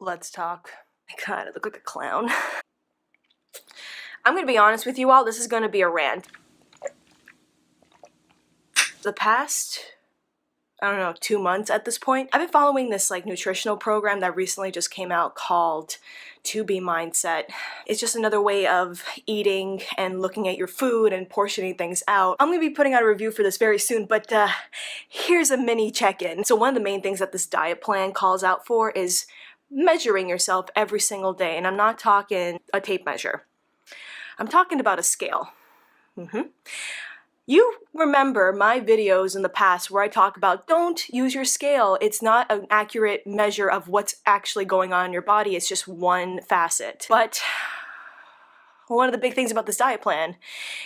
Let's talk. God, I look like a clown. I'm gonna be honest with you all, this is gonna be a rant. The past, I don't know, 2 months at this point, I've been following this like nutritional program that recently just came out called To Be Mindset. It's just another way of eating and looking at your food and portioning things out. I'm gonna be putting out a review for this very soon, but here's a mini check-in. So one of the main things that this diet plan calls out for is measuring yourself every single day, and I'm not talking a tape measure. I'm talking about a scale. You remember my videos in the past where I talk about don't use your scale. It's not an accurate measure of what's actually going on in your body. It's just one facet. But one of the big things about this diet plan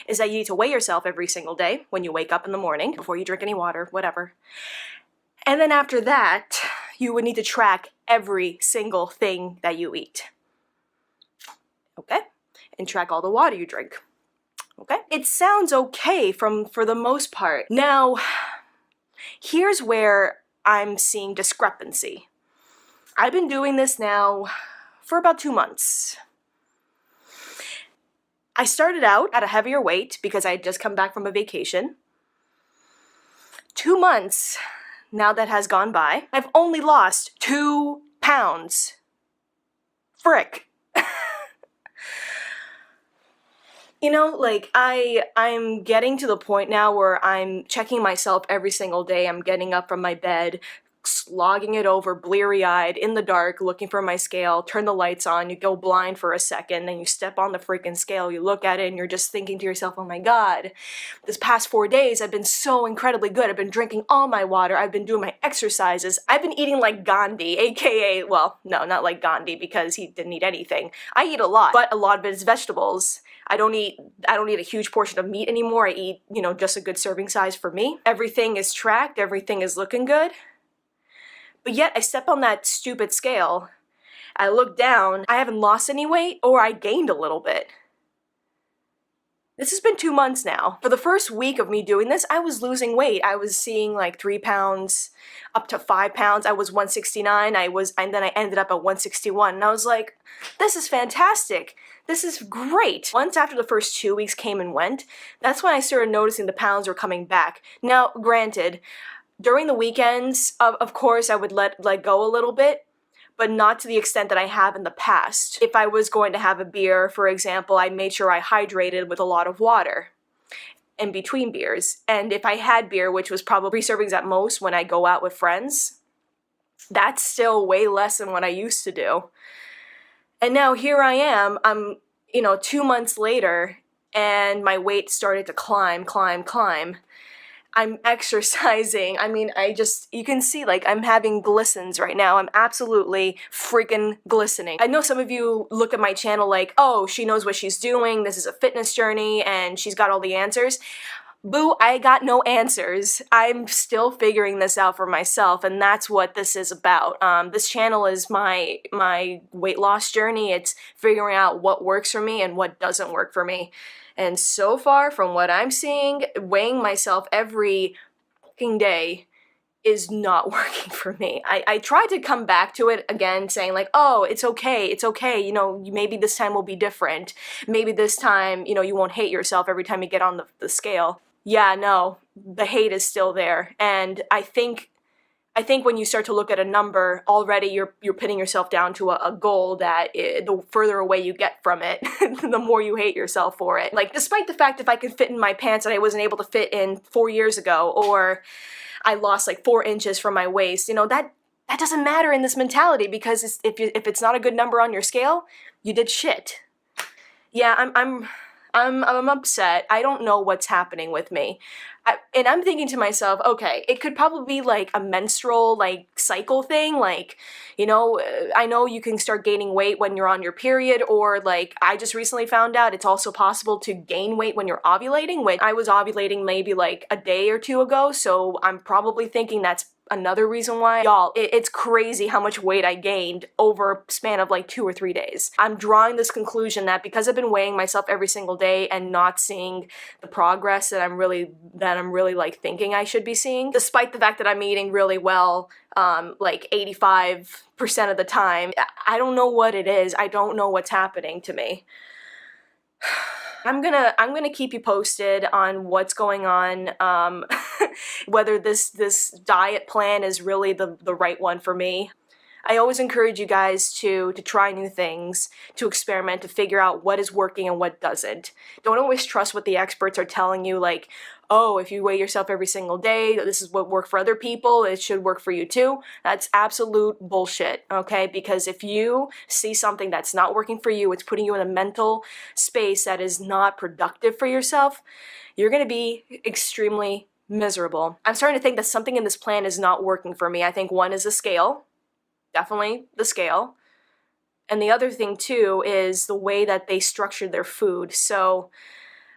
is that you need to weigh yourself every single day when you wake up in the morning, before you drink any water, whatever. And then after that, you would need to track every single thing that you eat. Okay? And track all the water you drink. Okay? It sounds okay for the most part. Now, here's where I'm seeing discrepancy. I've been doing this now for about 2 months. I started out at a heavier weight because I had just come back from a vacation. 2 months now that has gone by, I've only lost 2 pounds. Frick. You know, like, I'm getting to the point now where I'm checking myself every single day. I'm getting up from my bed, slogging it over, bleary-eyed, in the dark, looking for my scale, turn the lights on, you go blind for a second, then you step on the freaking scale, you look at it, and you're just thinking to yourself, oh my god, this past 4 days I've been so incredibly good. I've been drinking all my water, I've been doing my exercises, I've been eating like Gandhi, aka, well, no, not like Gandhi because he didn't eat anything. I eat a lot, but a lot of it is vegetables. I don't eat a huge portion of meat anymore. I eat, you know, just a good serving size for me. Everything is tracked, everything is looking good. But yet I step on that stupid scale, I look down, I haven't lost any weight, or I gained a little bit. This has been 2 months now. For the first week of me doing this, I was losing weight. I was seeing like 3 pounds, up to 5 pounds. I was 169, and then I ended up at 161, and I was like, this is fantastic. This is great. Once after the first 2 weeks came and went, that's when I started noticing the pounds were coming back. Now, granted, during the weekends, of course, I would let go a little bit, but not to the extent that I have in the past. If I was going to have a beer, for example, I made sure I hydrated with a lot of water in between beers. And if I had beer, which was probably 3 servings at most when I go out with friends, that's still way less than what I used to do. And now here I am, I'm, 2 months later, and my weight started to climb. I'm exercising. I mean, you can see, like, I'm having glistens right now. I'm absolutely freaking glistening. I know some of you look at my channel like, oh, she knows what she's doing, this is a fitness journey, and she's got all the answers. Boo, I got no answers. I'm still figuring this out for myself, and that's what this is about. This channel is my weight loss journey. It's figuring out what works for me and what doesn't work for me. And so far, from what I'm seeing, weighing myself every fucking day is not working for me. I tried to come back to it again, saying like, oh, it's okay, maybe this time will be different. Maybe this time, you won't hate yourself every time you get on the scale. Yeah, no, the hate is still there. And I think when you start to look at a number, already you're pinning yourself down to a goal that the further away you get from it, the more you hate yourself for it. Like, despite the fact if I can fit in my pants that I wasn't able to fit in 4 years ago, or I lost like 4 inches from my waist, that doesn't matter in this mentality, because if it's not a good number on your scale, you did shit. Yeah, I'm upset. I don't know what's happening with me. And I'm thinking to myself, okay, it could probably be like a menstrual cycle thing. Like, I know you can start gaining weight when you're on your period, or like I just recently found out it's also possible to gain weight when you're ovulating. When I was ovulating maybe like a day or 2 ago, so I'm probably thinking that's another reason why. Y'all, it's crazy how much weight I gained over a span of like 2 or 3 days. I'm drawing this conclusion that because I've been weighing myself every single day and not seeing the progress that I'm really like thinking I should be seeing, despite the fact that I'm eating really well, like 85% of the time, I don't know what it is. I don't know what's happening to me. I'm gonna keep you posted on what's going on, whether this diet plan is really the right one for me. I always encourage you guys to try new things, to experiment, to figure out what is working and what doesn't. Don't always trust what the experts are telling you, like, oh, if you weigh yourself every single day, this is what worked for other people, it should work for you too. That's absolute bullshit, okay? Because if you see something that's not working for you, it's putting you in a mental space that is not productive for yourself, you're gonna be extremely miserable. I'm starting to think that something in this plan is not working for me. I think one is the scale. Definitely the scale. And the other thing too is the way that they structured their food. So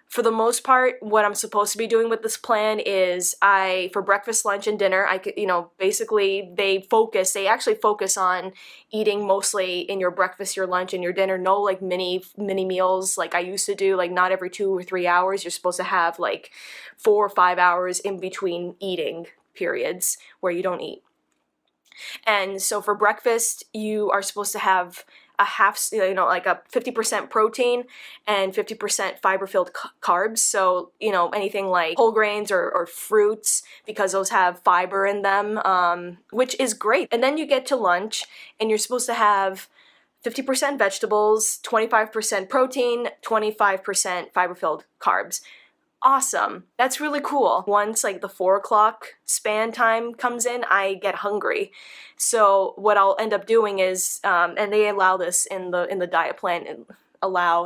for the most part, what I'm supposed to be doing with this plan is for breakfast, lunch, and dinner, I could, basically they actually focus on eating mostly in your breakfast, your lunch, and your dinner. No like mini meals like I used to do, like not every 2 or 3 hours. You're supposed to have like 4 or 5 hours in between eating periods where you don't eat. And so for breakfast, you are supposed to have a like a 50% protein and 50% fiber-filled carbs. So, anything like whole grains or fruits, because those have fiber in them, which is great. And then you get to lunch and you're supposed to have 50% vegetables, 25% protein, 25% fiber-filled carbs. Awesome. That's really cool. Once like the 4 o'clock span time comes in, I get hungry. So what I'll end up doing is, and they allow this in the diet plan, and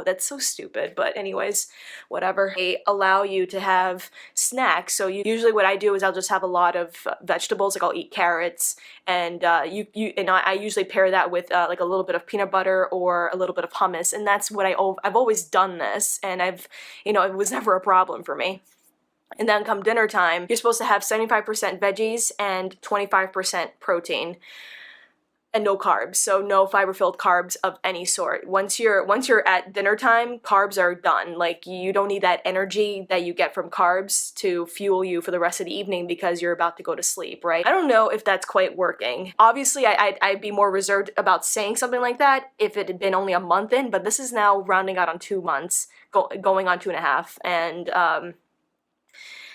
that's so stupid, but anyways, whatever. They allow you to have snacks. So usually what I do is I'll just have a lot of vegetables, like I'll eat carrots, and I usually pair that with like a little bit of peanut butter or a little bit of hummus, and that's what I've always done this, and it was never a problem for me. And then come dinner time, you're supposed to have 75% veggies and 25% protein. And no carbs, so no fiber-filled carbs of any sort. Once you're at dinner time, carbs are done. Like, you don't need that energy that you get from carbs to fuel you for the rest of the evening because you're about to go to sleep, right? I don't know if that's quite working. Obviously, I'd be more reserved about saying something like that if it had been only a month in, but this is now rounding out on 2 months, going on 2.5, and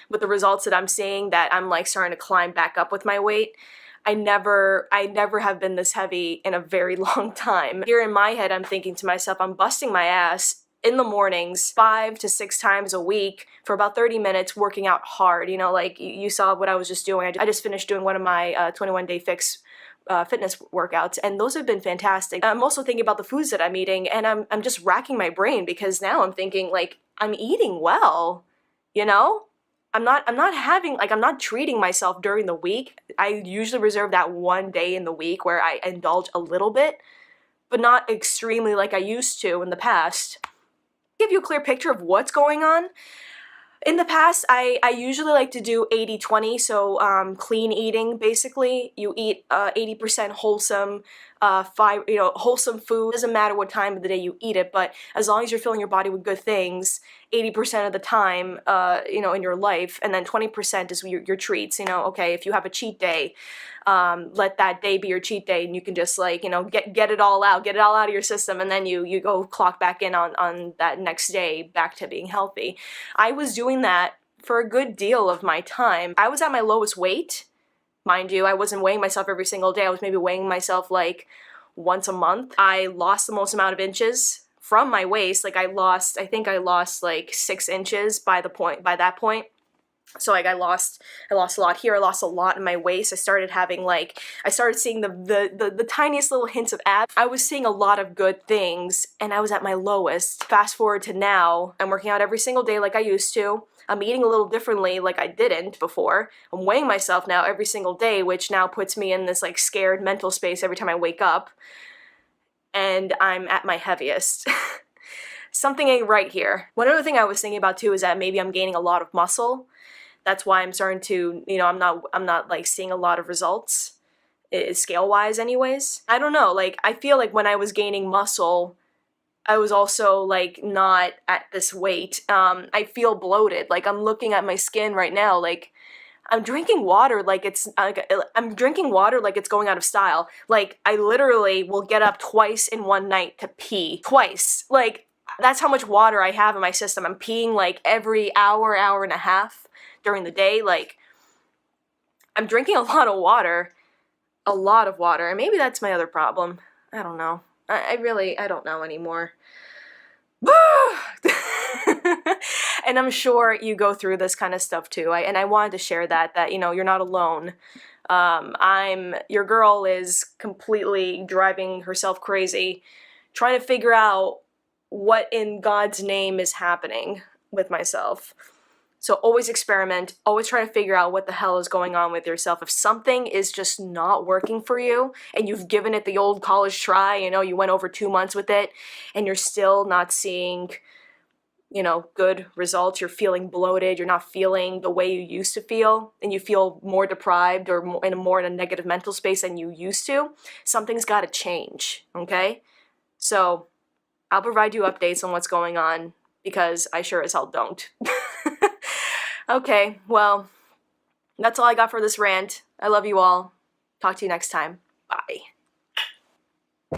with the results that I'm seeing, that I'm like starting to climb back up with my weight. I never have been this heavy in a very long time. Here in my head, I'm thinking to myself, I'm busting my ass in the mornings 5 to 6 times a week for about 30 minutes working out hard. Like you saw what I was just doing. I just finished doing one of my 21-day fix fitness workouts, and those have been fantastic. I'm also thinking about the foods that I'm eating, and I'm just racking my brain because now I'm thinking like I'm eating well, I'm not treating myself during the week. I usually reserve that one day in the week where I indulge a little bit, but not extremely like I used to in the past. Give you a clear picture of what's going on. In the past, I usually like to do 80-20, so clean eating, basically. You eat 80% wholesome, wholesome food. Doesn't matter what time of the day you eat it, but as long as you're filling your body with good things, 80% of the time, in your life, and then 20% is your treats. Okay, if you have a cheat day, let that day be your cheat day, and you can just get it all out of your system, and then you go clock back in on that next day back to being healthy. I was doing that for a good deal of my time. I was at my lowest weight, mind you. I wasn't weighing myself every single day. I was maybe weighing myself like once a month. I lost the most amount of inches from my waist. Like I think I lost like 6 inches by that point. So like I lost a lot here. I lost a lot in my waist. I started seeing the tiniest little hints of abs. I was seeing a lot of good things, and I was at my lowest. Fast forward to now, I'm working out every single day like I used to. I'm eating a little differently like I didn't before. I'm weighing myself now every single day, which now puts me in this like scared mental space every time I wake up. And I'm at my heaviest. Something ain't right here. One other thing I was thinking about too is that maybe I'm gaining a lot of muscle. That's why I'm starting to, I'm not like seeing a lot of results, scale wise anyways. I don't know, like I feel like when I was gaining muscle, I was also like not at this weight. I feel bloated. Like I'm looking at my skin right now, like I'm drinking water like I'm drinking water like it's going out of style. Like I literally will get up twice in one night to pee. Twice. Like that's how much water I have in my system. I'm peeing like every hour, hour and a half during the day. Like I'm drinking a lot of water. A lot of water. And maybe that's my other problem. I don't know. I don't know anymore. And I'm sure you go through this kind of stuff too. And I wanted to share that you're not alone. Your girl is completely driving herself crazy, trying to figure out what in God's name is happening with myself. So always experiment, always try to figure out what the hell is going on with yourself. If something is just not working for you and you've given it the old college try, you went over 2 months with it and you're still not seeing, good results, you're feeling bloated, you're not feeling the way you used to feel, and you feel more deprived or more in a negative mental space than you used to, something's got to change, okay? So I'll provide you updates on what's going on because I sure as hell don't. Okay, well, that's all I got for this rant. I love you all. Talk to you next time. Bye.